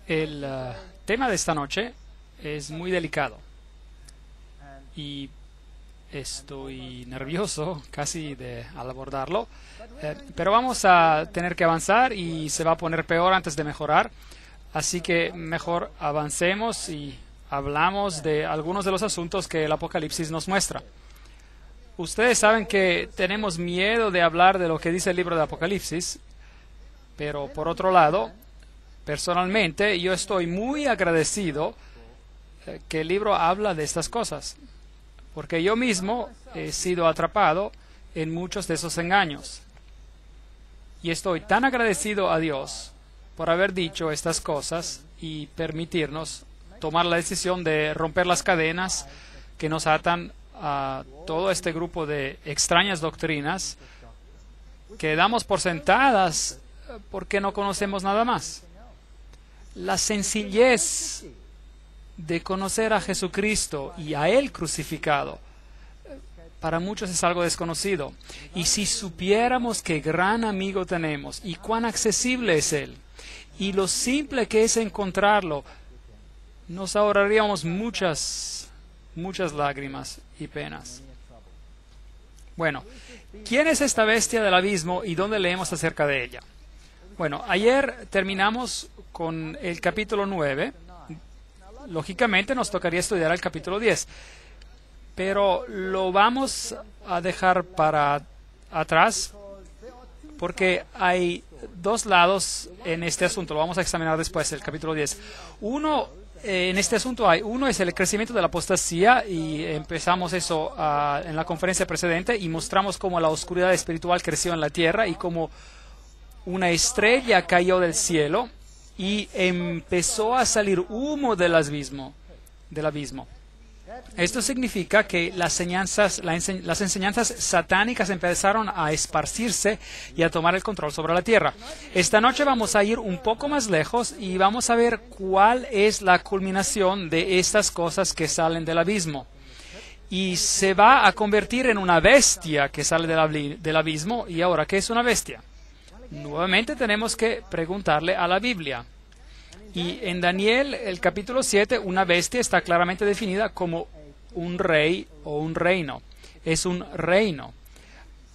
El tema de esta noche es muy delicado y estoy nervioso casi al abordarlo, pero vamos a tener que avanzar y se va a poner peor antes de mejorar, así que mejor avancemos y hablamos de algunos de los asuntos que el Apocalipsis nos muestra. Ustedes saben que tenemos miedo de hablar de lo que dice el libro de Apocalipsis, pero por otro lado, personalmente, yo estoy muy agradecido que el libro habla de estas cosas, porque yo mismo he sido atrapado en muchos de esos engaños. Y estoy tan agradecido a Dios por haber dicho estas cosas y permitirnos tomar la decisión de romper las cadenas que nos atan a todo este grupo de extrañas doctrinas que damos por sentadas porque no conocemos nada más. La sencillez de conocer a Jesucristo y a Él crucificado para muchos es algo desconocido. Y si supiéramos qué gran amigo tenemos y cuán accesible es Él y lo simple que es encontrarlo, nos ahorraríamos muchas lágrimas y penas. Bueno, ¿quién es esta bestia del abismo y dónde leemos acerca de ella? Bueno, ayer terminamos con el capítulo 9. Lógicamente nos tocaría estudiar el capítulo 10. Pero lo vamos a dejar para atrás porque hay dos lados en este asunto. Lo vamos a examinar después, el capítulo 10. En este asunto uno es el crecimiento de la apostasía y empezamos eso en la conferencia precedente y mostramos cómo la oscuridad espiritual creció en la tierra y cómo una estrella cayó del cielo y empezó a salir humo del abismo. Esto significa que las enseñanzas satánicas empezaron a esparcirse y a tomar el control sobre la tierra. Esta noche vamos a ir un poco más lejos y vamos a ver cuál es la culminación de estas cosas que salen del abismo. Y se va a convertir en una bestia que sale del abismo. ¿Y ahora qué es una bestia? Nuevamente tenemos que preguntarle a la Biblia. Y en Daniel, el capítulo 7, una bestia está claramente definida como un rey o un reino. Es un reino.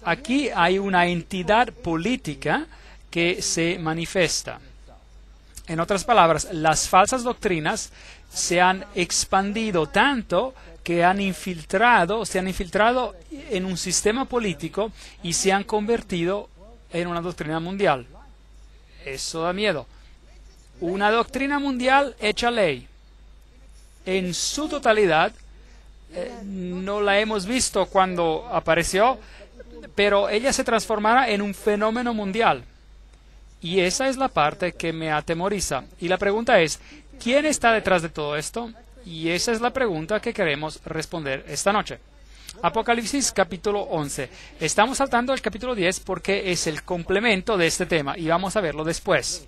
Aquí hay una entidad política que se manifiesta. En otras palabras, las falsas doctrinas se han expandido tanto que se han infiltrado en un sistema político y se han convertido en una doctrina mundial. Eso da miedo. Una doctrina mundial hecha ley. En su totalidad, no la hemos visto cuando apareció, pero ella se transformará en un fenómeno mundial. Y esa es la parte que me atemoriza. Y la pregunta es, ¿quién está detrás de todo esto? Y esa es la pregunta que queremos responder esta noche. Apocalipsis capítulo 11. Estamos saltando al capítulo 10 porque es el complemento de este tema y vamos a verlo después.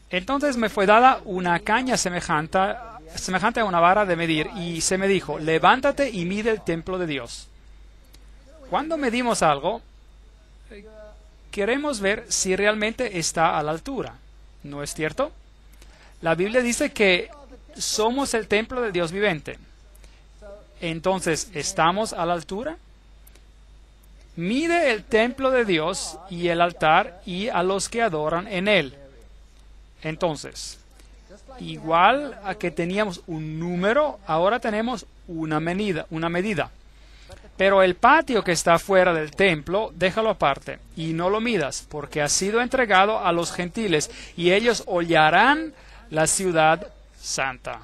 Entonces me fue dada una caña semejante a una vara de medir y se me dijo, levántate y mide el templo de Dios. Cuando medimos algo, queremos ver si realmente está a la altura, ¿no es cierto? La Biblia dice que somos el templo de Dios viviente. Entonces, ¿estamos a la altura? Mide el templo de Dios y el altar y a los que adoran en él. Entonces, igual a que teníamos un número, ahora tenemos una medida. Pero el patio que está fuera del templo, déjalo aparte y no lo midas, porque ha sido entregado a los gentiles y ellos hollarán la ciudad santa.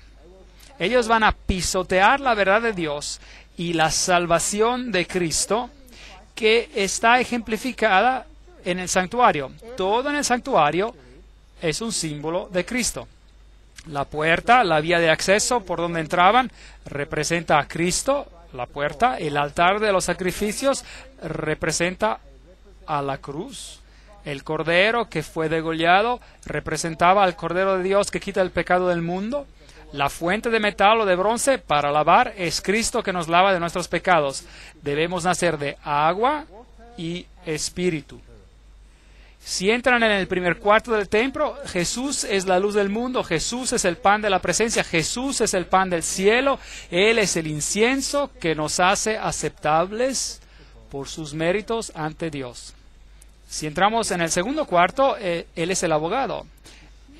Ellos van a pisotear la verdad de Dios y la salvación de Cristo que está ejemplificada en el santuario. Todo en el santuario es un símbolo de Cristo. La puerta, la vía de acceso por donde entraban, representa a Cristo, la puerta. El altar de los sacrificios representa a la cruz. El cordero que fue degollado representaba al Cordero de Dios que quita el pecado del mundo. La fuente de metal o de bronce para lavar es Cristo que nos lava de nuestros pecados. Debemos nacer de agua y espíritu. Si entran en el primer cuarto del templo, Jesús es la luz del mundo, Jesús es el pan de la presencia, Jesús es el pan del cielo, Él es el incienso que nos hace aceptables por sus méritos ante Dios. Si entramos en el segundo cuarto, Él es el abogado.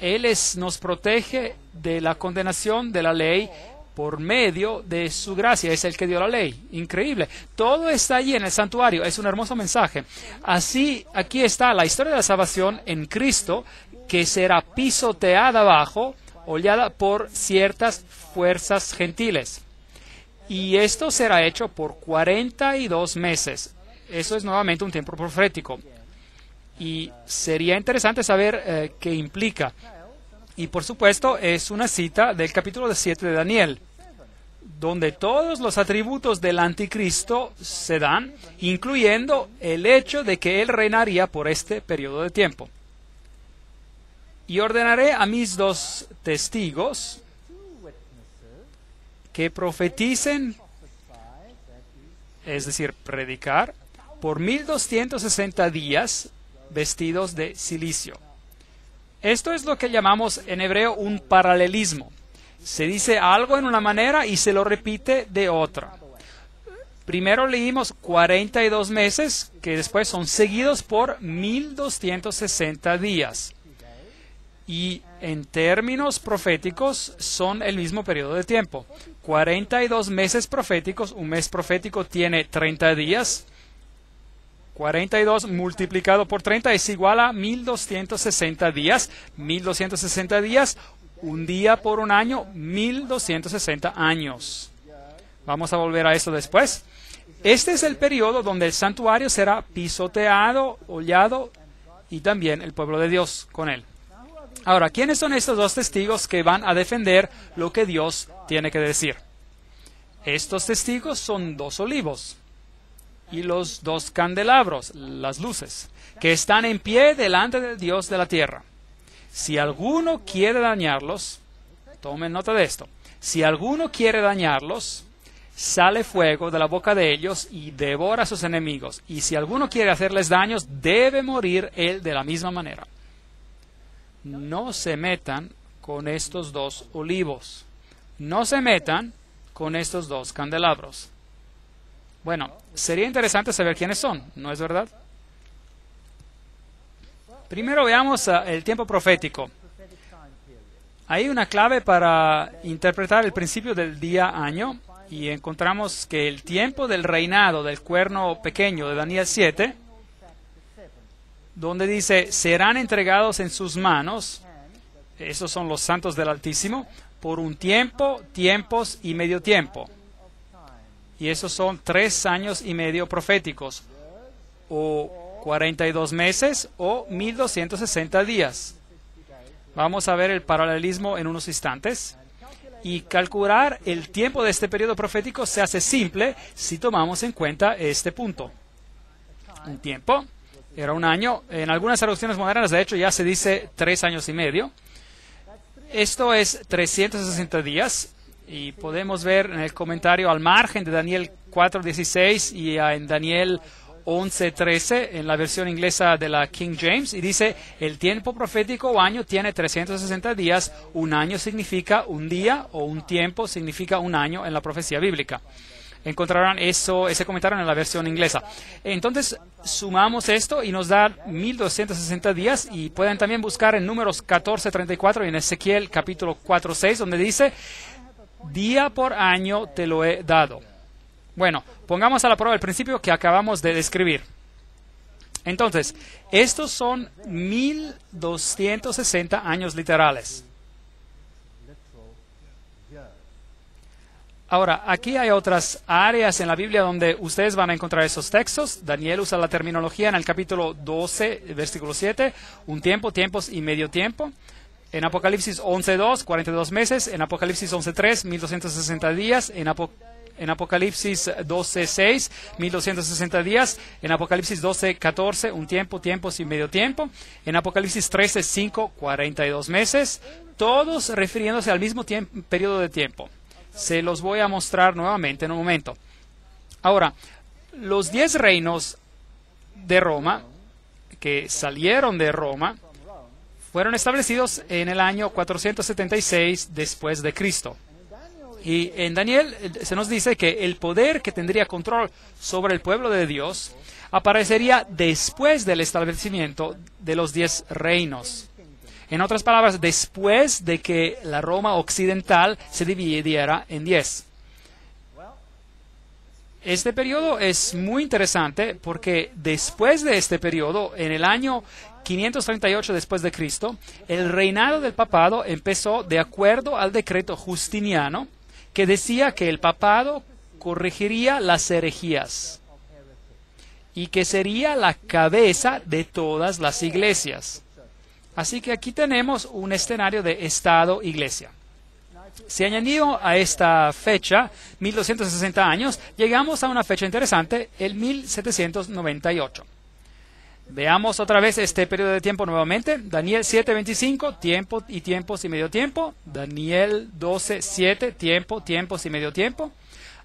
Él nos protege de la condenación de la ley por medio de su gracia. Es el que dio la ley. Increíble. Todo está allí en el santuario. Es un hermoso mensaje. Así, aquí está la historia de la salvación en Cristo, que será pisoteada abajo, hollada por ciertas fuerzas gentiles. Y esto será hecho por 42 meses. Eso es nuevamente un tiempo profético. Y sería interesante saber qué implica. Y por supuesto es una cita del capítulo 7 de Daniel, donde todos los atributos del anticristo se dan, incluyendo el hecho de que él reinaría por este periodo de tiempo. Y ordenaré a mis 2 testigos que profeticen, es decir, predicar, por 1260 días vestidos de cilicio. Esto es lo que llamamos en hebreo un paralelismo. Se dice algo en una manera y se lo repite de otra. Primero leímos 42 meses, que después son seguidos por 1260 días. Y en términos proféticos son el mismo periodo de tiempo. 42 meses proféticos, un mes profético tiene 30 días. 42 multiplicado por 30 es igual a 1260 días. 1260 días, un día por un año, 1260 años. Vamos a volver a eso después. Este es el periodo donde el santuario será pisoteado, hollado y también el pueblo de Dios con él. Ahora, ¿quiénes son estos 2 testigos que van a defender lo que Dios tiene que decir? Estos testigos son 2 olivos y los 2 candelabros, las luces, que están en pie delante del Dios de la tierra. Si alguno quiere dañarlos, tomen nota de esto, si alguno quiere dañarlos, sale fuego de la boca de ellos y devora a sus enemigos. Y si alguno quiere hacerles daños, debe morir él de la misma manera. No se metan con estos 2 olivos. No se metan con estos 2 candelabros. Bueno, sería interesante saber quiénes son, ¿no es verdad? Primero veamos el tiempo profético. Hay una clave para interpretar el principio del día-año y encontramos que el tiempo del reinado del cuerno pequeño de Daniel 7, donde dice, serán entregados en sus manos, esos son los santos del Altísimo, por un tiempo, tiempos y medio tiempo. Y esos son 3 años y medio proféticos, o 42 meses, o 1260 días. Vamos a ver el paralelismo en unos instantes. Y calcular el tiempo de este periodo profético se hace simple si tomamos en cuenta este punto. Un tiempo era un año. En algunas traducciones modernas, de hecho, ya se dice 3 años y medio. Esto es 360 días. Y podemos ver en el comentario al margen de Daniel 4:16 y en Daniel 11:13 en la versión inglesa de la King James, y dice: el tiempo profético o año tiene 360 días, un año significa un día o un tiempo significa un año en la profecía bíblica. Encontrarán ese comentario en la versión inglesa. Entonces, sumamos esto y nos da 1260 días, y pueden también buscar en Números 14:34 y en Ezequiel capítulo 4:6, donde dice: día por año te lo he dado. Bueno, pongamos a la prueba el principio que acabamos de describir. Entonces, estos son 1260 años literales. Ahora, aquí hay otras áreas en la Biblia donde ustedes van a encontrar esos textos. Daniel usa la terminología en el capítulo 12, versículo 7, un tiempo, tiempos y medio tiempo. En Apocalipsis 11:2, 42 meses. En Apocalipsis 11:3, 1260 días. En Apocalipsis 12:6, 1260 días. En Apocalipsis 12:14, un tiempo, tiempos y medio tiempo. En Apocalipsis 13:5, 42 meses. Todos refiriéndose al mismo periodo de tiempo. Se los voy a mostrar nuevamente en un momento. Ahora, los 10 reinos de Roma, que salieron de Roma, fueron establecidos en el año 476 después de Cristo. Y en Daniel se nos dice que el poder que tendría control sobre el pueblo de Dios aparecería después del establecimiento de los 10 reinos. En otras palabras, después de que la Roma occidental se dividiera en 10. Este periodo es muy interesante porque después de este periodo, en el año 538 después de Cristo, el reinado del papado empezó de acuerdo al decreto justiniano, que decía que el papado corregiría las herejías y que sería la cabeza de todas las iglesias. Así que aquí tenemos un escenario de Estado-Iglesia. Si añadido a esta fecha, 1260 años, llegamos a una fecha interesante, el 1798. Veamos otra vez este periodo de tiempo nuevamente. Daniel 7:25, tiempo y tiempos y medio tiempo. Daniel 12:7, tiempo, tiempos y medio tiempo.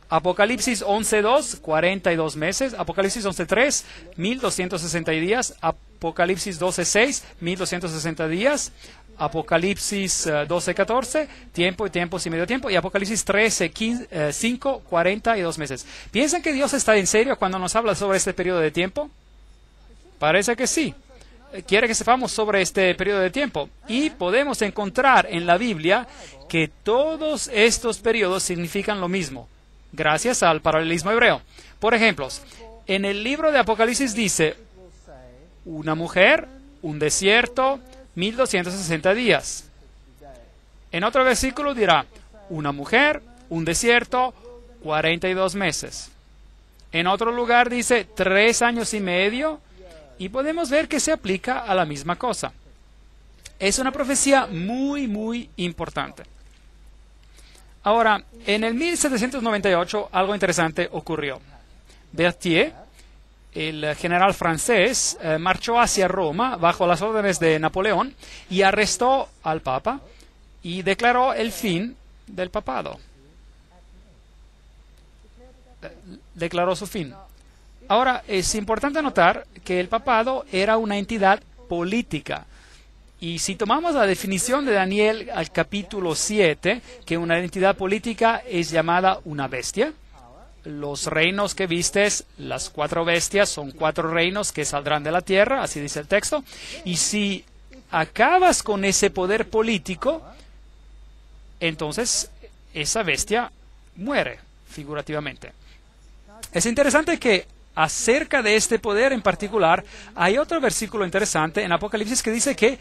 Apocalipsis 11:2, 42 meses. Apocalipsis 11:3, 1260 días. Apocalipsis 12:6, 1260 días. Apocalipsis 12:14, tiempo y tiempos y medio tiempo. Y Apocalipsis 13:5, 42 meses. ¿Piensan que Dios está en serio cuando nos habla sobre este periodo de tiempo? Parece que sí. Quiere que sepamos sobre este periodo de tiempo. Y podemos encontrar en la Biblia que todos estos periodos significan lo mismo, gracias al paralelismo hebreo. Por ejemplo, en el libro de Apocalipsis dice: una mujer, un desierto, 1260 días. En otro versículo dirá: una mujer, un desierto, 42 meses. En otro lugar dice 3 años y medio. Y podemos ver que se aplica a la misma cosa. Es una profecía muy, muy importante. Ahora, en el 1798 algo interesante ocurrió. Berthier, el general francés, marchó hacia Roma bajo las órdenes de Napoleón y arrestó al Papa y declaró el fin del papado. Declaró su fin. Ahora, es importante notar que el papado era una entidad política. Y si tomamos la definición de Daniel al capítulo 7, que una entidad política es llamada una bestia, los reinos que vistes, las 4 bestias, son 4 reinos que saldrán de la tierra, así dice el texto. Y si acabas con ese poder político, entonces esa bestia muere, figurativamente. Es interesante que acerca de este poder en particular, hay otro versículo interesante en Apocalipsis que dice que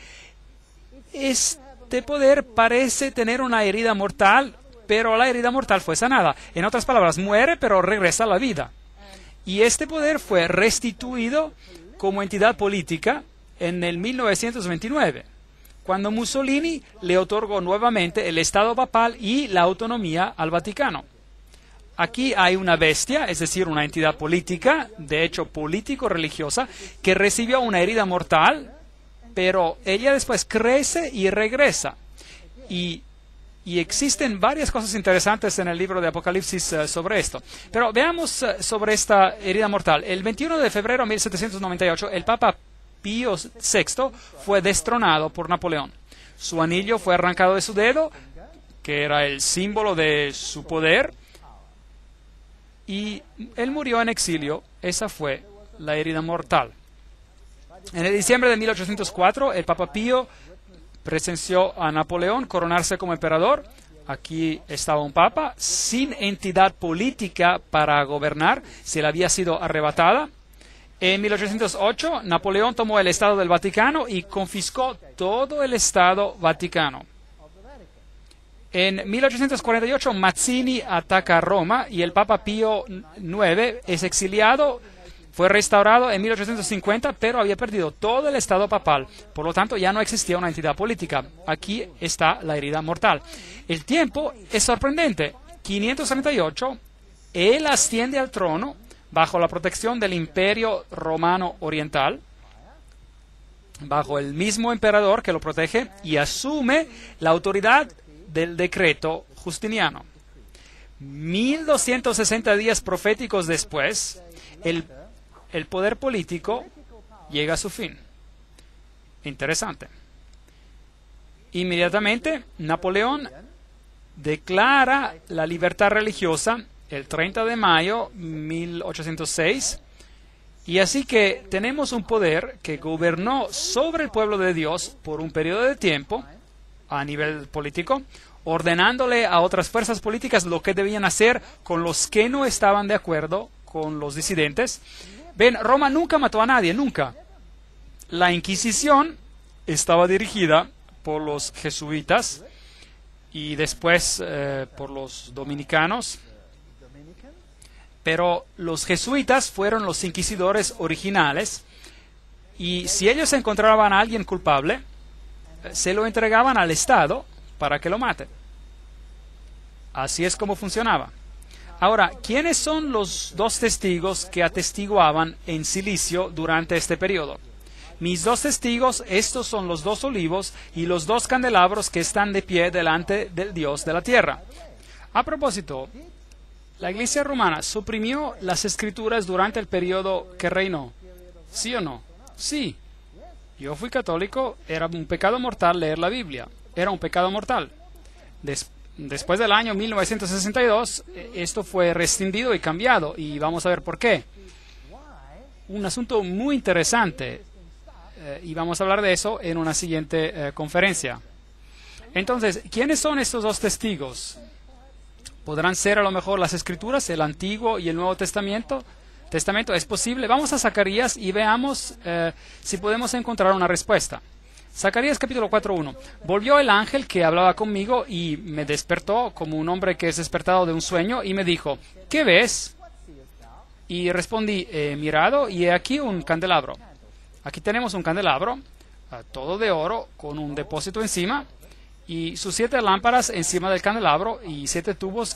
este poder parece tener una herida mortal, pero la herida mortal fue sanada. En otras palabras, muere, pero regresa a la vida. Y este poder fue restituido como entidad política en el 1929, cuando Mussolini le otorgó nuevamente el Estado papal y la autonomía al Vaticano. Aquí hay una bestia, es decir, una entidad política, de hecho político-religiosa, que recibió una herida mortal, pero ella después crece y regresa. Y existen varias cosas interesantes en el libro de Apocalipsis sobre esto. Pero veamos sobre esta herida mortal. El 21 de febrero de 1798, el Papa Pío VI fue destronado por Napoleón. Su anillo fue arrancado de su dedo, que era el símbolo de su poder, y él murió en exilio. Esa fue la herida mortal. En el diciembre de 1804, el Papa Pío presenció a Napoleón coronarse como emperador. Aquí estaba un papa sin entidad política para gobernar, se le había sido arrebatada. En 1808, Napoleón tomó el Estado del Vaticano y confiscó todo el Estado Vaticano. En 1848, Mazzini ataca a Roma y el Papa Pío IX es exiliado. Fue restaurado en 1850, pero había perdido todo el Estado papal. Por lo tanto, ya no existía una entidad política. Aquí está la herida mortal. El tiempo es sorprendente. 538, él asciende al trono bajo la protección del Imperio Romano Oriental, bajo el mismo emperador que lo protege, y asume la autoridad del decreto justiniano. 1260 días proféticos después, el poder político llega a su fin. Interesante. Inmediatamente, Napoleón declara la libertad religiosa el 30 de mayo de 1806, y así que tenemos un poder que gobernó sobre el pueblo de Dios por un periodo de tiempo a nivel político, ordenándole a otras fuerzas políticas lo que debían hacer con los que no estaban de acuerdo con los disidentes. Ven, Roma nunca mató a nadie, nunca. La Inquisición estaba dirigida por los jesuitas y después por los dominicanos. Pero los jesuitas fueron los inquisidores originales, y si ellos encontraban a alguien culpable, se lo entregaban al Estado para que lo mate. Así es como funcionaba. Ahora, ¿quiénes son los dos testigos que atestiguaban en silicio durante este periodo? Mis dos testigos, estos son los dos olivos y los dos candelabros que están de pie delante del Dios de la tierra. A propósito, ¿la Iglesia romana suprimió las escrituras durante el periodo que reinó? ¿Sí o no? Sí. Yo fui católico, era un pecado mortal leer la Biblia. Era un pecado mortal. Después del año 1962, esto fue rescindido y cambiado, y vamos a ver por qué. Un asunto muy interesante, y vamos a hablar de eso en una siguiente conferencia. Entonces, ¿quiénes son estos dos testigos? ¿Podrán ser a lo mejor las Escrituras, el Antiguo y el Nuevo Testamento? ¿Es posible? Vamos a Zacarías y veamos si podemos encontrar una respuesta. Zacarías capítulo 4:1. Volvió el ángel que hablaba conmigo y me despertó como un hombre que es despertado de un sueño y me dijo, ¿qué ves? Y respondí, he mirado y he aquí un candelabro. Aquí tenemos un candelabro, todo de oro, con un depósito encima, y sus 7 lámparas encima del candelabro y 7 tubos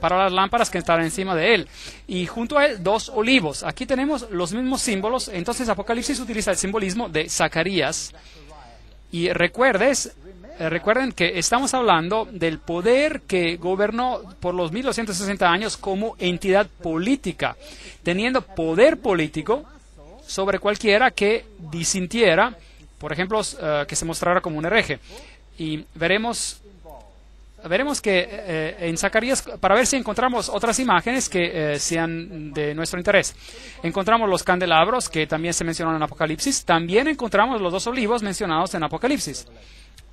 para las lámparas que están encima de él. Y junto a él 2 olivos. Aquí tenemos los mismos símbolos. Entonces Apocalipsis utiliza el simbolismo de Zacarías. Y recuerden que estamos hablando del poder que gobernó por los 1260 años como entidad política, teniendo poder político sobre cualquiera que disintiera, por ejemplo, que se mostrara como un hereje. Y veremos que en Zacarías, para ver si encontramos otras imágenes que sean de nuestro interés. Encontramos los candelabros que también se mencionan en Apocalipsis. También encontramos los 2 olivos mencionados en Apocalipsis.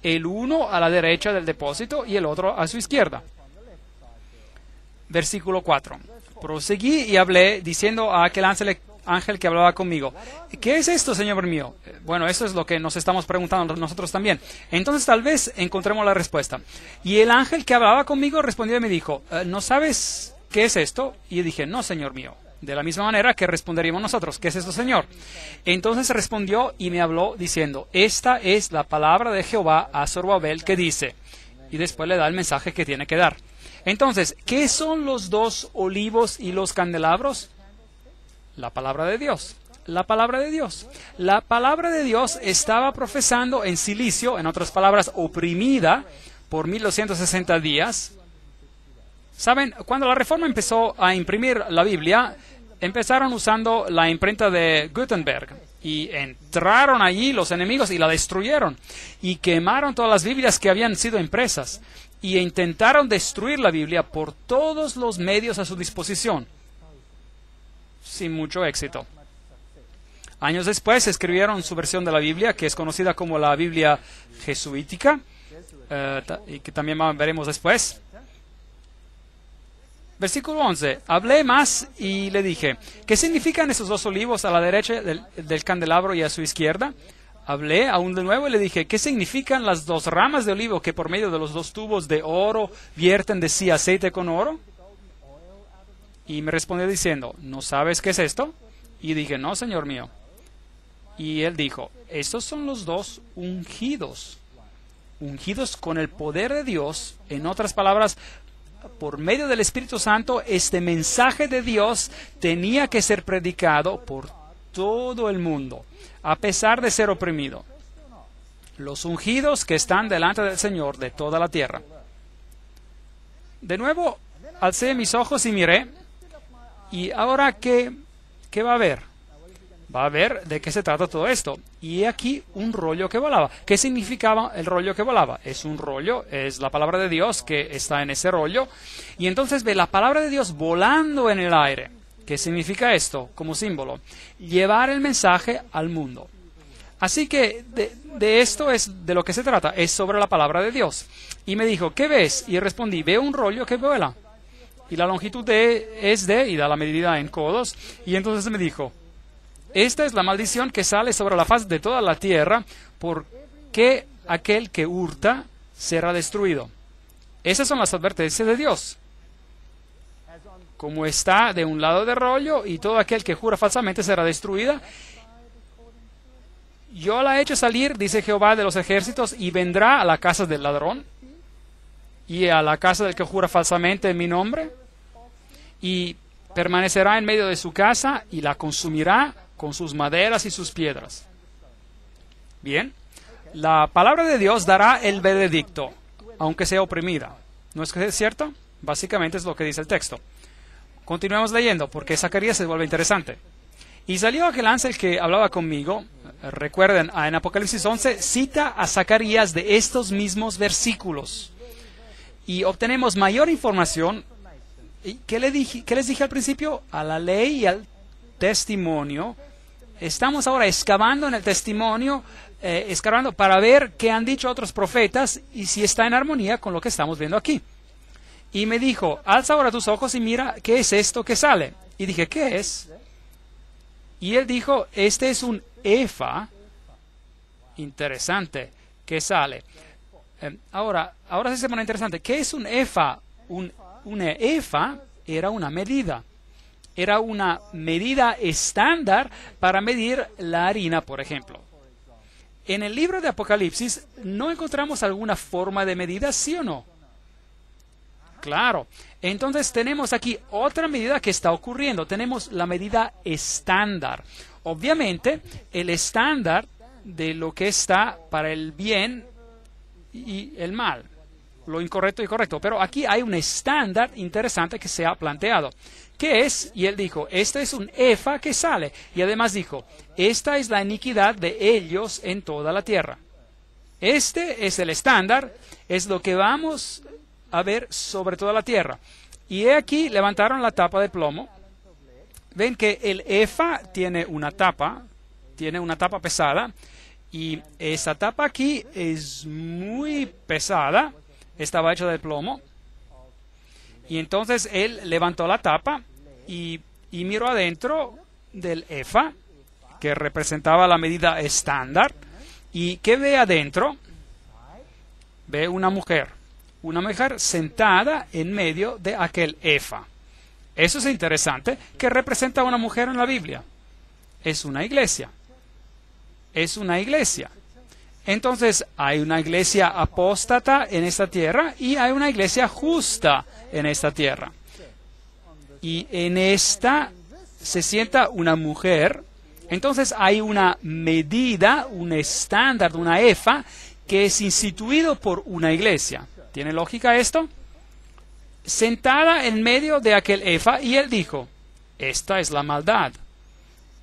El uno a la derecha del depósito y el otro a su izquierda. Versículo 4. Proseguí y hablé diciendo a aquel ángel que hablaba conmigo, ¿qué es esto, Señor mío? Bueno, eso es lo que nos estamos preguntando nosotros también. Entonces tal vez encontremos la respuesta. Y el ángel que hablaba conmigo respondió y me dijo, ¿no sabes qué es esto? Y yo dije, no, Señor mío, De la misma manera que responderíamos nosotros, ¿qué es esto, Señor? Entonces respondió y me habló diciendo, esta es la palabra de Jehová a Zorobabel que dice, y después le da el mensaje que tiene que dar. Entonces, ¿qué son los dos olivos y los candelabros? La palabra de Dios. La palabra de Dios. La palabra de Dios estaba profesando en silicio, en otras palabras, oprimida por 1260 días. ¿Saben? Cuando la Reforma empezó a imprimir la Biblia, empezaron usando la imprenta de Gutenberg y entraron allí los enemigos y la destruyeron y quemaron todas las Biblias que habían sido impresas y intentaron destruir la Biblia por todos los medios a su disposición, sin mucho éxito. Años después escribieron su versión de la Biblia, que es conocida como la Biblia jesuítica, y que también veremos después. Versículo 11. Hablé más y le dije, ¿qué significan esos dos olivos a la derecha del candelabro y a su izquierda? Hablé aún de nuevo y le dije, ¿qué significan las dos ramas de olivo que por medio de los dos tubos de oro vierten de sí aceite con oro? Y me respondió diciendo, ¿no sabes qué es esto? Y dije, no, Señor mío. Y él dijo, estos son los dos ungidos, ungidos con el poder de Dios. En otras palabras, por medio del Espíritu Santo, este mensaje de Dios tenía que ser predicado por todo el mundo, a pesar de ser oprimido. Los ungidos que están delante del Señor de toda la tierra. De nuevo, alcé mis ojos y miré, y ahora, ¿qué va a haber? Va a ver de qué se trata todo esto. Y he aquí un rollo que volaba. ¿Qué significaba el rollo que volaba? Es un rollo, es la palabra de Dios que está en ese rollo. Y entonces ve la palabra de Dios volando en el aire. ¿Qué significa esto como símbolo? Llevar el mensaje al mundo. Así que de esto es de lo que se trata. Es sobre la palabra de Dios. Y me dijo, ¿qué ves? Y respondí, veo un rollo que vuela. Y la longitud es de, y da la medida en codos. Y entonces me dijo, esta es la maldición que sale sobre la faz de toda la tierra, porque aquel que hurta será destruido. Esas son las advertencias de Dios. Como está de un lado del rollo, y todo aquel que jura falsamente será destruida. Yo la he hecho salir, dice Jehová de los ejércitos, y vendrá a la casa del ladrón, y a la casa del que jura falsamente en mi nombre, y permanecerá en medio de su casa, y la consumirá con sus maderas y sus piedras. Bien, la palabra de Dios dará el veredicto, aunque sea oprimida. ¿No es cierto? Básicamente es lo que dice el texto. Continuemos leyendo, porque Zacarías se vuelve interesante. Y salió aquel ángel que hablaba conmigo. Recuerden, en Apocalipsis 11 cita a Zacarías de estos mismos versículos. Y obtenemos mayor información. ¿Qué les dije al principio? A la ley y al testimonio. Estamos ahora excavando en el testimonio, excavando para ver qué han dicho otros profetas y si está en armonía con lo que estamos viendo aquí. Y me dijo, alza ahora tus ojos y mira qué es esto que sale. Y dije, ¿qué es? Y él dijo, este es un efa. Interesante, que sale. Ahora sí se pone interesante. ¿Qué es un efa? Un efa era una medida. Era una medida estándar para medir la harina, por ejemplo. En el libro de Apocalipsis, ¿no encontramos alguna forma de medida, sí o no? Claro. Entonces tenemos aquí otra medida que está ocurriendo. Tenemos la medida estándar. Obviamente, el estándar de lo que está para el bien y el mal. Lo incorrecto y correcto. Pero aquí hay un estándar interesante que se ha planteado. ¿Qué es? Y él dijo, este es un efa que sale. Y además dijo, esta es la iniquidad de ellos en toda la tierra. Este es el estándar, es lo que vamos a ver sobre toda la tierra. Y he aquí, levantaron la tapa de plomo. Ven que el efa tiene una tapa pesada. Y esa tapa aquí es muy pesada. Estaba hecha de plomo. Y entonces él levantó la tapa y miró adentro del efa, que representaba la medida estándar. ¿Y qué ve adentro? Ve una mujer sentada en medio de aquel efa. Eso es interesante. ¿Qué representa una mujer en la Biblia? Es una iglesia. Es una iglesia. Entonces, hay una iglesia apóstata en esta tierra y hay una iglesia justa en esta tierra. Y en esta se sienta una mujer. Entonces, hay una medida, un estándar, una efa, que es instituido por una iglesia. ¿Tiene lógica esto? Sentada en medio de aquel efa, y él dijo, esta es la maldad.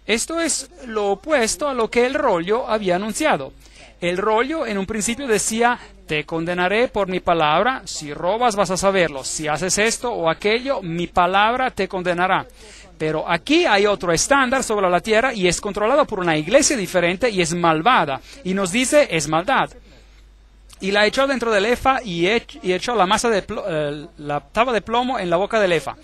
Esto es lo opuesto a lo que el rollo había anunciado. El rollo en un principio decía, te condenaré por mi palabra, si robas vas a saberlo, si haces esto o aquello, mi palabra te condenará. Pero aquí hay otro estándar sobre la tierra y es controlado por una iglesia diferente y es malvada. Y nos dice, es maldad. Y la echó dentro del efa y echó la masa de la tapa de plomo en la boca del efa.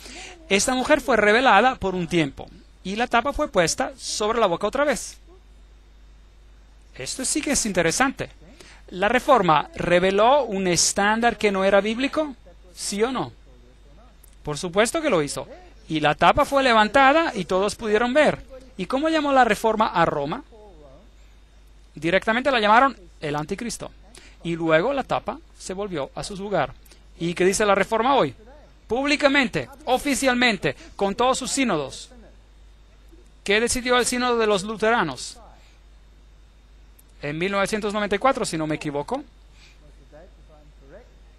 Esta mujer fue revelada por un tiempo y la tapa fue puesta sobre la boca otra vez. Esto sí que es interesante. ¿La Reforma reveló un estándar que no era bíblico? ¿Sí o no? Por supuesto que lo hizo. Y la tapa fue levantada y todos pudieron ver. ¿Y cómo llamó la Reforma a Roma? Directamente la llamaron el Anticristo. Y luego la tapa se volvió a su lugar. ¿Y qué dice la Reforma hoy? Públicamente, oficialmente, con todos sus sínodos. ¿Qué decidió el sínodo de los luteranos? En 1994, si no me equivoco.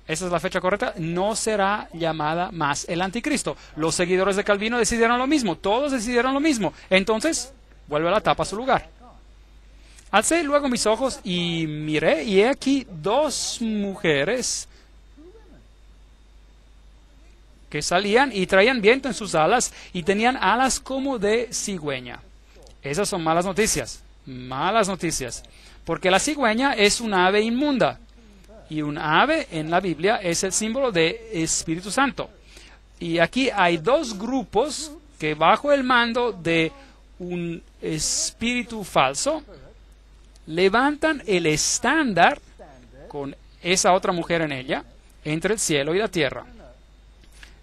Esa es la fecha correcta. No será llamada más el Anticristo. Los seguidores de Calvino decidieron lo mismo. Todos decidieron lo mismo. Entonces, vuelve la tapa a su lugar. Alcé luego mis ojos y miré, y he aquí dos mujeres que salían y traían viento en sus alas y tenían alas como de cigüeña. Esas son malas noticias. Malas noticias. Porque la cigüeña es un ave inmunda. Y un ave en la Biblia es el símbolo de Espíritu Santo. Y aquí hay dos grupos que bajo el mando de un espíritu falso levantan el estándar con esa otra mujer en ella entre el cielo y la tierra.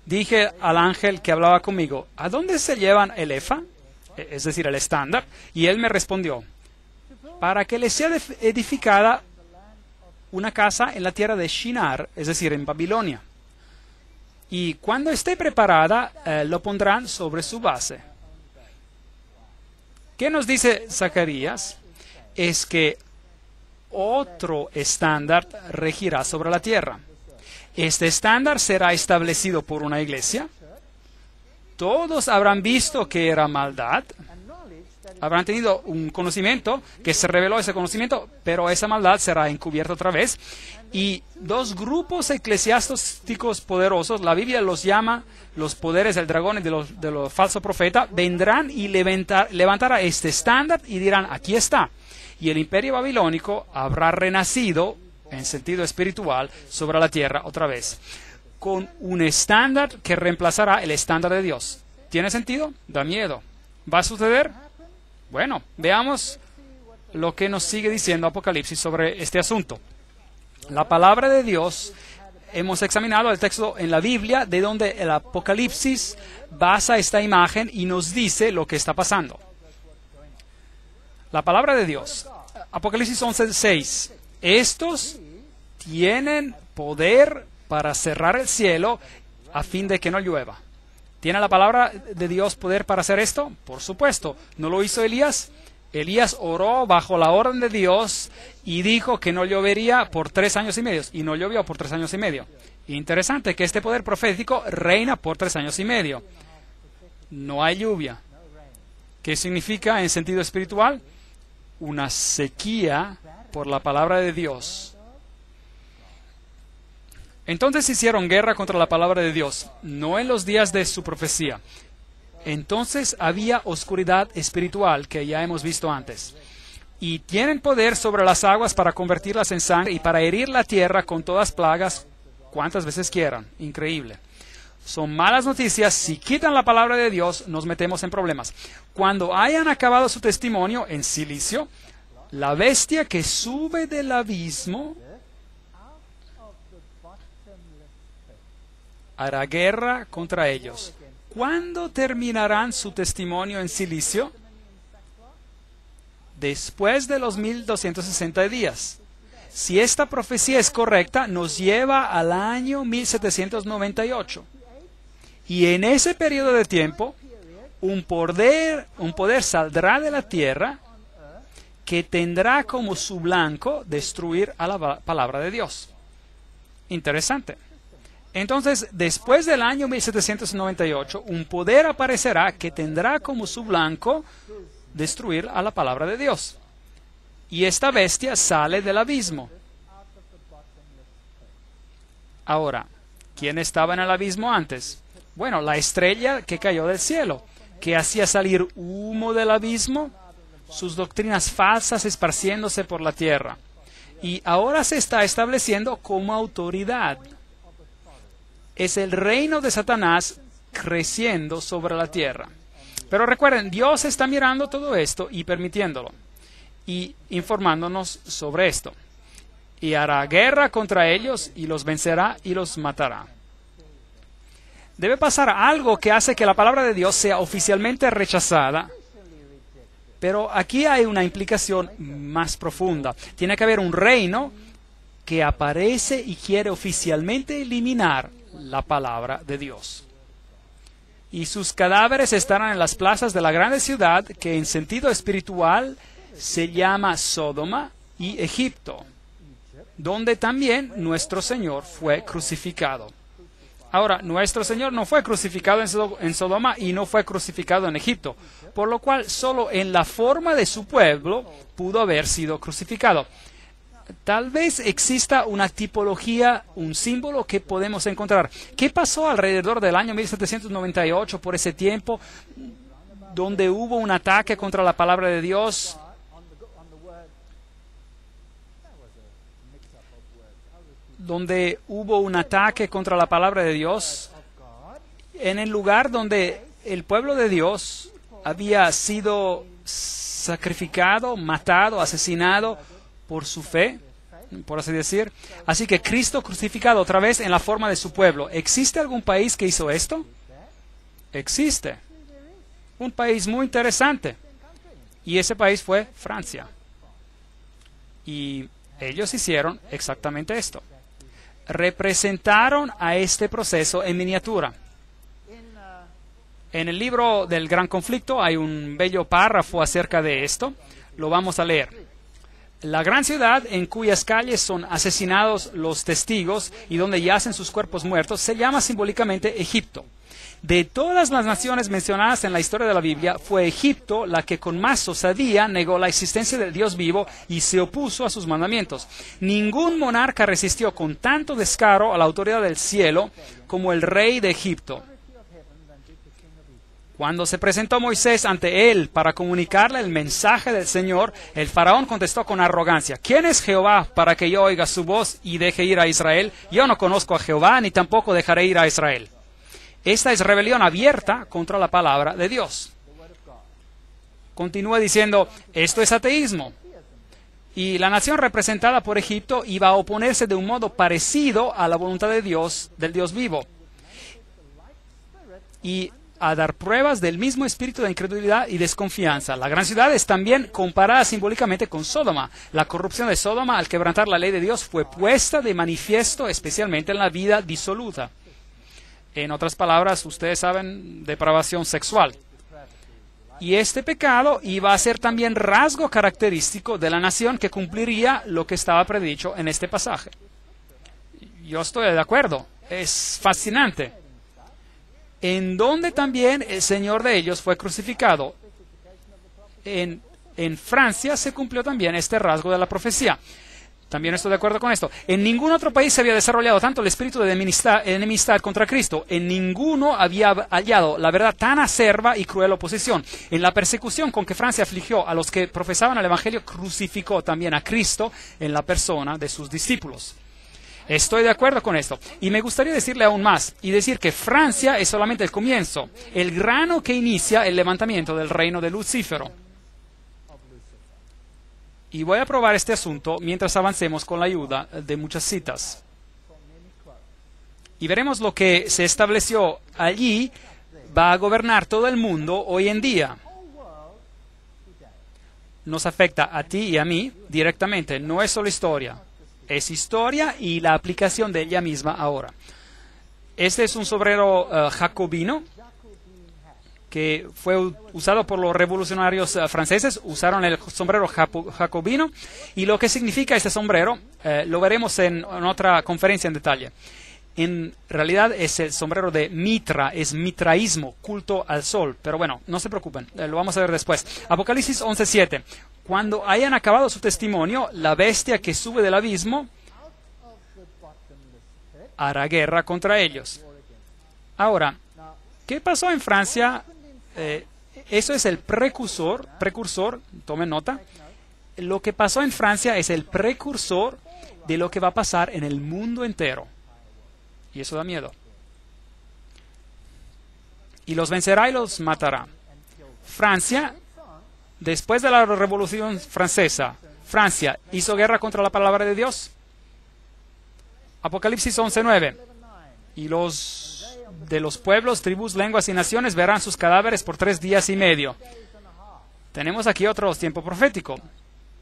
Dije al ángel que hablaba conmigo, ¿a dónde se llevan el efa? Es decir, el estándar. Y él me respondió, para que le sea edificada una casa en la tierra de Shinar, es decir, en Babilonia. Y cuando esté preparada, lo pondrán sobre su base. ¿Qué nos dice Zacarías? Es que otro estándar regirá sobre la tierra. Este estándar será establecido por una iglesia. Todos habrán visto que era maldad. Habrán tenido un conocimiento, que se reveló ese conocimiento, pero esa maldad será encubierta otra vez. Y dos grupos eclesiásticos poderosos, la Biblia los llama los poderes del dragón y de los falsos profetas, vendrán y levantará este estándar y dirán, aquí está. Y el imperio babilónico habrá renacido, en sentido espiritual, sobre la tierra otra vez, con un estándar que reemplazará el estándar de Dios. ¿Tiene sentido? Da miedo. ¿Va a suceder? Bueno, veamos lo que nos sigue diciendo Apocalipsis sobre este asunto. La palabra de Dios, hemos examinado el texto en la Biblia de donde el Apocalipsis basa esta imagen y nos dice lo que está pasando. La palabra de Dios, Apocalipsis 11:6. Estos tienen poder para cerrar el cielo a fin de que no llueva. ¿Tiene la palabra de Dios poder para hacer esto? Por supuesto. ¿No lo hizo Elías? Elías oró bajo la orden de Dios y dijo que no llovería por 3 años y medio. Y no llovió por 3 años y medio. Interesante que este poder profético reina por 3 años y medio. No hay lluvia. ¿Qué significa en sentido espiritual? Una sequía por la palabra de Dios. Entonces hicieron guerra contra la palabra de Dios, no en los días de su profecía. Entonces había oscuridad espiritual que ya hemos visto antes. Y tienen poder sobre las aguas para convertirlas en sangre y para herir la tierra con todas plagas cuantas veces quieran. Increíble. Son malas noticias. Si quitan la palabra de Dios, nos metemos en problemas. Cuando hayan acabado su testimonio en silicio, la bestia que sube del abismo hará guerra contra ellos ¿cuándo terminarán su testimonio en silicio? Después de los 1260 días. Si esta profecía es correcta, nos lleva al año 1798. Y en ese periodo de tiempo, un poder saldrá de la tierra que tendrá como su blanco destruir a la palabra de Dios. Interesante. Entonces, después del año 1798, un poder aparecerá que tendrá como su blanco destruir a la palabra de Dios. Y esta bestia sale del abismo. Ahora, ¿quién estaba en el abismo antes? Bueno, la estrella que cayó del cielo, que hacía salir humo del abismo, sus doctrinas falsas esparciéndose por la tierra. Y ahora se está estableciendo como autoridad. Es el reino de Satanás creciendo sobre la tierra. Pero recuerden, Dios está mirando todo esto y permitiéndolo, y informándonos sobre esto. Y hará guerra contra ellos, y los vencerá y los matará. Debe pasar algo que hace que la palabra de Dios sea oficialmente rechazada. Pero aquí hay una implicación más profunda. Tiene que haber un reino que aparece y quiere oficialmente eliminar la palabra de Dios. Y sus cadáveres estarán en las plazas de la grande ciudad que en sentido espiritual se llama Sodoma y Egipto, donde también nuestro Señor fue crucificado. Ahora, nuestro Señor no fue crucificado en Sodoma y no fue crucificado en Egipto, por lo cual solo en la forma de su pueblo pudo haber sido crucificado. Tal vez exista una tipología, un símbolo que podemos encontrar. ¿Qué pasó alrededor del año 1798, por ese tiempo, donde hubo un ataque contra la palabra de Dios? Donde hubo un ataque contra la palabra de Dios, en el lugar donde el pueblo de Dios había sido sacrificado, matado, asesinado por su fe, por así decir. Así que Cristo crucificado otra vez en la forma de su pueblo. ¿Existe algún país que hizo esto? Existe. Un país muy interesante. Y ese país fue Francia. Y ellos hicieron exactamente esto. Representaron a este proceso en miniatura. En el libro del Gran Conflicto hay un bello párrafo acerca de esto. Lo vamos a leer. La gran ciudad en cuyas calles son asesinados los testigos y donde yacen sus cuerpos muertos se llama simbólicamente Egipto. De todas las naciones mencionadas en la historia de la Biblia, fue Egipto la que con más osadía negó la existencia del Dios vivo y se opuso a sus mandamientos. Ningún monarca resistió con tanto descaro a la autoridad del cielo como el rey de Egipto. Cuando se presentó Moisés ante él para comunicarle el mensaje del Señor, el faraón contestó con arrogancia: ¿Quién es Jehová para que yo oiga su voz y deje ir a Israel? Yo no conozco a Jehová, ni tampoco dejaré ir a Israel. Esta es rebelión abierta contra la palabra de Dios. Continúa diciendo, esto es ateísmo. Y la nación representada por Egipto iba a oponerse de un modo parecido a la voluntad de Dios, del Dios vivo, y a dar pruebas del mismo espíritu de incredulidad y desconfianza. La gran ciudad es también comparada simbólicamente con Sodoma. La corrupción de Sodoma al quebrantar la ley de Dios fue puesta de manifiesto, especialmente en la vida disoluta. En otras palabras, ustedes saben, depravación sexual. Y este pecado iba a ser también rasgo característico de la nación que cumpliría lo que estaba predicho en este pasaje. Yo estoy de acuerdo. Es fascinante. En donde también el Señor de ellos fue crucificado. En Francia se cumplió también este rasgo de la profecía. También estoy de acuerdo con esto. En ningún otro país se había desarrollado tanto el espíritu de enemistad contra Cristo. En ninguno había hallado la verdad tan acerba y cruel oposición. En la persecución con que Francia afligió a los que profesaban el Evangelio, crucificó también a Cristo en la persona de sus discípulos. Estoy de acuerdo con esto. Y me gustaría decirle aún más, y decir que Francia es solamente el comienzo, el grano que inicia el levantamiento del reino de Lucífero. Y voy a probar este asunto mientras avancemos con la ayuda de muchas citas. Y veremos lo que se estableció allí va a gobernar todo el mundo hoy en día. Nos afecta a ti y a mí directamente. No es solo historia. Es historia y la aplicación de ella misma ahora. Este es un sombrero jacobino que fue usado por los revolucionarios franceses. Usaron el sombrero jacobino. Y lo que significa este sombrero lo veremos en otra conferencia en detalle. En realidad es el sombrero de Mitra, es mitraísmo, culto al sol. Pero bueno, no se preocupen, lo vamos a ver después. Apocalipsis 11:7. Cuando hayan acabado su testimonio, la bestia que sube del abismo hará guerra contra ellos. Ahora, ¿qué pasó en Francia? Eso es el precursor, tomen nota. Lo que pasó en Francia es el precursor de lo que va a pasar en el mundo entero. Y eso da miedo. Y los vencerá y los matará. Francia, después de la Revolución Francesa, Francia hizo guerra contra la palabra de Dios. Apocalipsis 11:9. Y los de los pueblos, tribus, lenguas y naciones verán sus cadáveres por 3 días y medio. Tenemos aquí otro tiempo profético.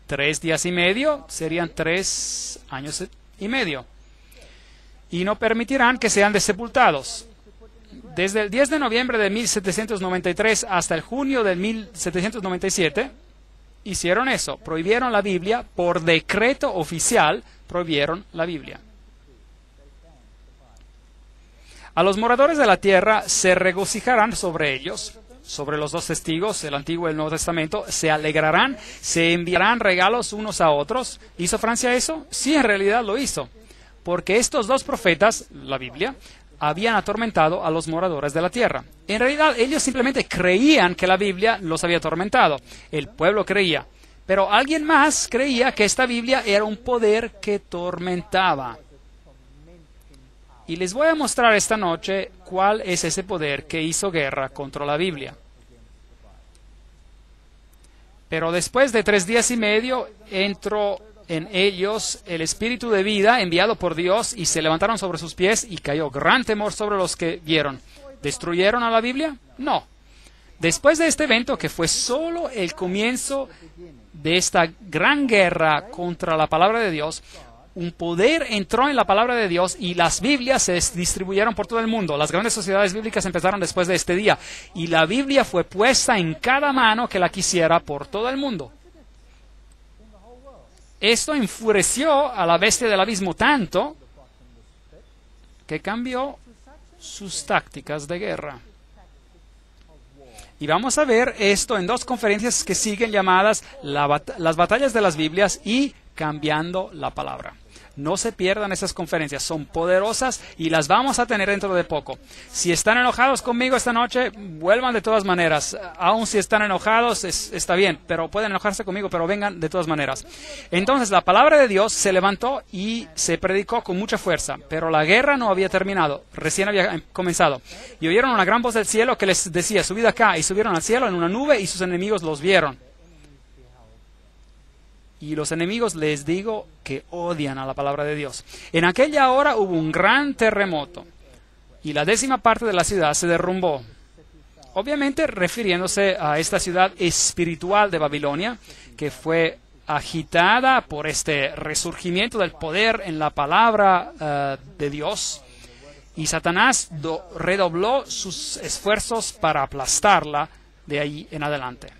3 días y medio serían 3 años y medio. Y no permitirán que sean desepultados. Desde el 10 de noviembre de 1793 hasta el junio de 1797, hicieron eso. Prohibieron la Biblia. Por decreto oficial, prohibieron la Biblia. A los moradores de la tierra se regocijarán sobre ellos, sobre los 2 testigos, el Antiguo y el Nuevo Testamento, se alegrarán, se enviarán regalos unos a otros. ¿Hizo Francia eso? Sí, en realidad lo hizo. Porque estos 2 profetas, la Biblia, habían atormentado a los moradores de la tierra. En realidad, ellos simplemente creían que la Biblia los había atormentado. El pueblo creía. Pero alguien más creía que esta Biblia era un poder que tormentaba. Y les voy a mostrar esta noche cuál es ese poder que hizo guerra contra la Biblia. Pero después de 3 días y medio, entró en ellos el espíritu de vida enviado por Dios y se levantaron sobre sus pies y cayó gran temor sobre los que vieron. ¿Destruyeron a la Biblia? No. Después de este evento, que fue solo el comienzo de esta gran guerra contra la palabra de Dios, un poder entró en la palabra de Dios y las Biblias se distribuyeron por todo el mundo. Las grandes sociedades bíblicas empezaron después de este día y la Biblia fue puesta en cada mano que la quisiera por todo el mundo. Esto enfureció a la bestia del abismo tanto que cambió sus tácticas de guerra. Y vamos a ver esto en 2 conferencias que siguen llamadas las batallas de las Biblias y cambiando la palabra. No se pierdan esas conferencias, son poderosas y las vamos a tener dentro de poco. Si están enojados conmigo esta noche, vuelvan de todas maneras. Aun si están enojados, está bien, pero pueden enojarse conmigo, pero vengan de todas maneras. Entonces, la palabra de Dios se levantó y se predicó con mucha fuerza, pero la guerra no había terminado, recién había comenzado. Y oyeron una gran voz del cielo que les decía, subid acá, y subieron al cielo en una nube y sus enemigos los vieron. Y los enemigos, les digo, que odian a la palabra de Dios. En aquella hora hubo un gran terremoto y la 10ª parte de la ciudad se derrumbó. Obviamente refiriéndose a esta ciudad espiritual de Babilonia, que fue agitada por este resurgimiento del poder en la palabra de Dios. Y Satanás redobló sus esfuerzos para aplastarla de ahí en adelante.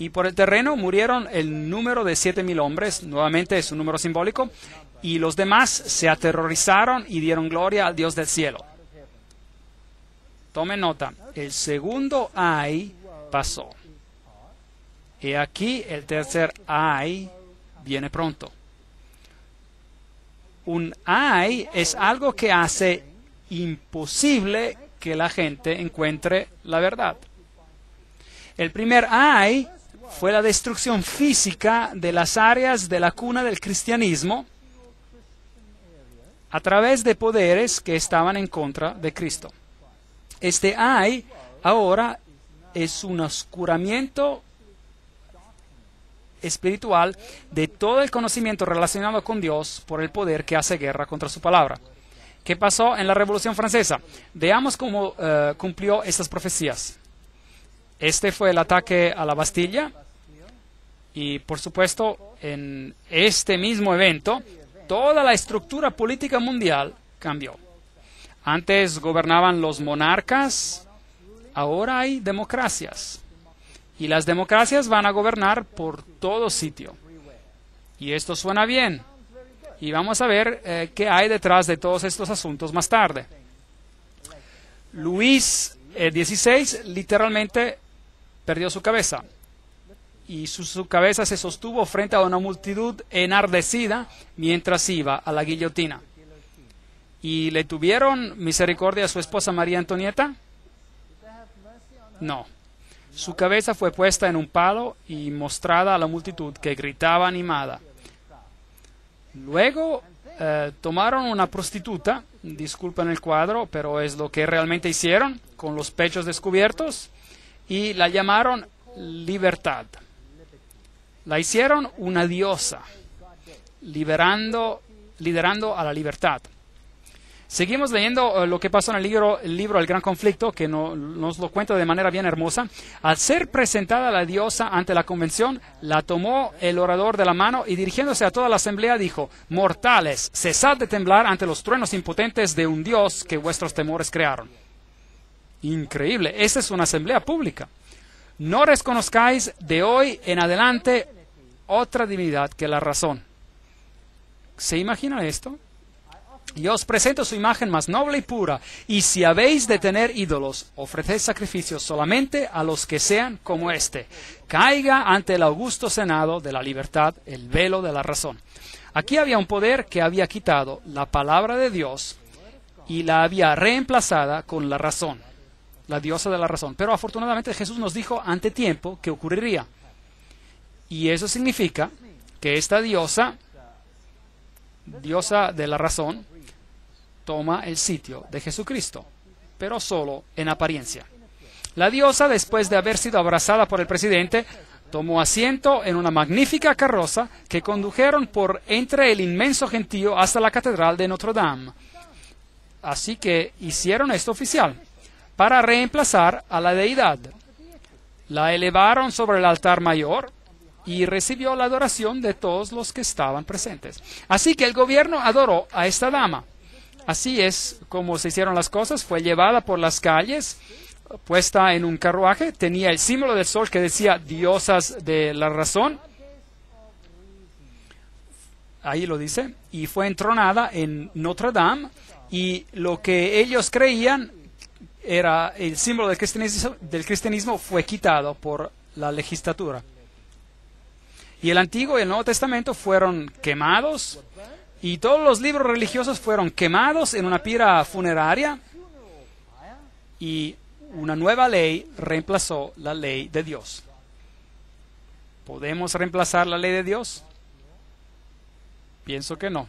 Y por el terreno murieron el número de 7,000 hombres, nuevamente es un número simbólico, y los demás se aterrorizaron y dieron gloria al Dios del cielo. Tomen nota, el segundo ay pasó. Y aquí el tercer ay viene pronto. Un ay es algo que hace imposible que la gente encuentre la verdad. El primer ay fue la destrucción física de las áreas de la cuna del cristianismo a través de poderes que estaban en contra de Cristo. Este ay ahora es un oscuramiento espiritual de todo el conocimiento relacionado con Dios por el poder que hace guerra contra su palabra. ¿Qué pasó en la Revolución Francesa? Veamos cómo cumplió estas profecías. Este fue el ataque a la Bastilla y, por supuesto, en este mismo evento, toda la estructura política mundial cambió. Antes gobernaban los monarcas, ahora hay democracias. Y las democracias van a gobernar por todo sitio. Y esto suena bien. Y vamos a ver qué hay detrás de todos estos asuntos más tarde. Luis XVI literalmente perdió su cabeza. Y su cabeza se sostuvo frente a una multitud enardecida mientras iba a la guillotina. ¿Y le tuvieron misericordia a su esposa María Antonieta? No. Su cabeza fue puesta en un palo y mostrada a la multitud que gritaba animada. Luego tomaron una prostituta, disculpen el cuadro, pero es lo que realmente hicieron, con los pechos descubiertos, y la llamaron Libertad. La hicieron una diosa, liderando a la libertad. Seguimos leyendo lo que pasó en el libro El Gran Conflicto, que nos lo cuenta de manera bien hermosa. Al ser presentada la diosa ante la convención, la tomó el orador de la mano y dirigiéndose a toda la asamblea dijo: «Mortales, cesad de temblar ante los truenos impotentes de un dios que vuestros temores crearon». Increíble, esta es una asamblea pública. «No reconozcáis de hoy en adelante otra divinidad que la razón». ¿Se imaginan esto? Yo os presento su imagen más noble y pura, y si habéis de tener ídolos, ofreced sacrificios solamente a los que sean como éste. Caiga ante el augusto senado de la libertad el velo de la razón. Aquí había un poder que había quitado la palabra de Dios y la había reemplazada con la razón, la diosa de la razón. Pero afortunadamente Jesús nos dijo ante tiempo que ocurriría. Y eso significa que esta diosa de la razón, toma el sitio de Jesucristo, pero solo en apariencia. La diosa, después de haber sido abrazada por el presidente, tomó asiento en una magnífica carroza que condujeron por entre el inmenso gentío hasta la catedral de Notre Dame. Así que hicieron esto oficial, para reemplazar a la deidad. La elevaron sobre el altar mayor y recibió la adoración de todos los que estaban presentes. Así que el gobierno adoró a esta dama. Así es como se hicieron las cosas. Fue llevada por las calles, puesta en un carruaje. Tenía el símbolo del sol que decía diosas de la razón. Ahí lo dice. Y fue entronada en Notre Dame. Y lo que ellos creían era el símbolo del cristianismo fue quitado por la legislatura. Y el Antiguo y el Nuevo Testamento fueron quemados. Y todos los libros religiosos fueron quemados en una pira funeraria y una nueva ley reemplazó la ley de Dios. ¿Podemos reemplazar la ley de Dios? Pienso que no.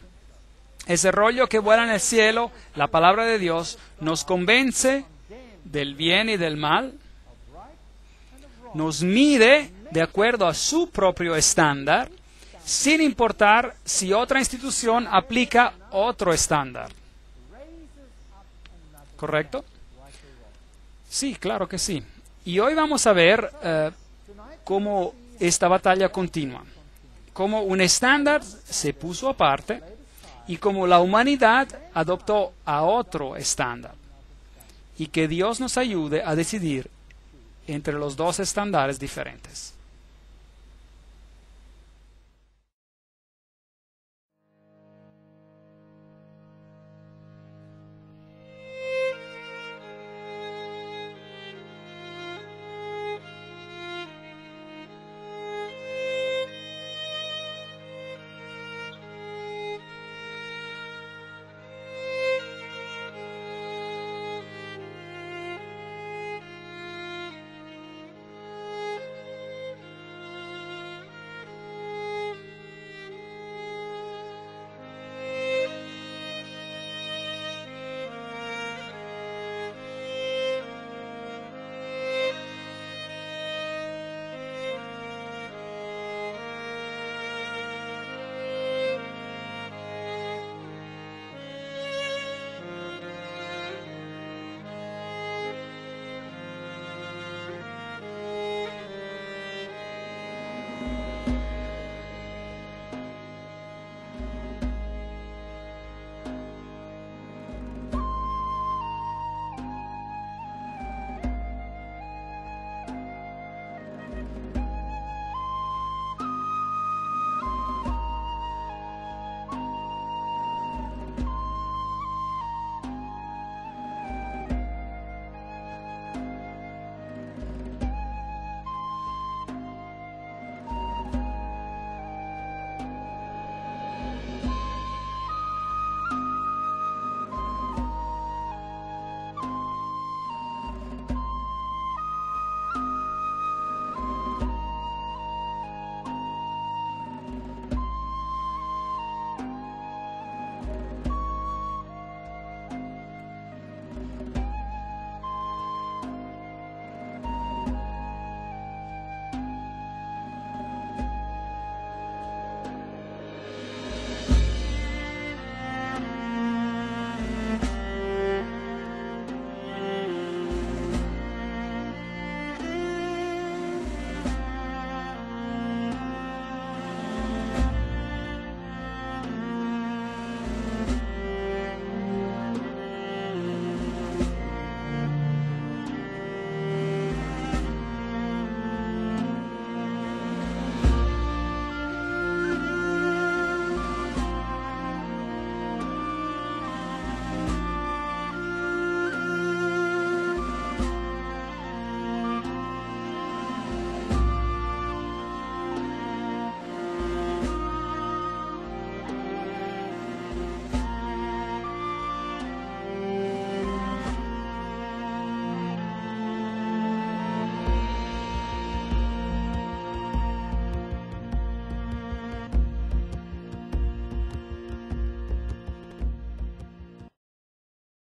Ese rollo que vuela en el cielo, la palabra de Dios, nos convence del bien y del mal, nos mide de acuerdo a su propio estándar, sin importar si otra institución aplica otro estándar. ¿Correcto? Sí, claro que sí. Y hoy vamos a ver cómo esta batalla continúa, cómo un estándar se puso aparte y cómo la humanidad adoptó a otro estándar. Y que Dios nos ayude a decidir entre los dos estándares diferentes.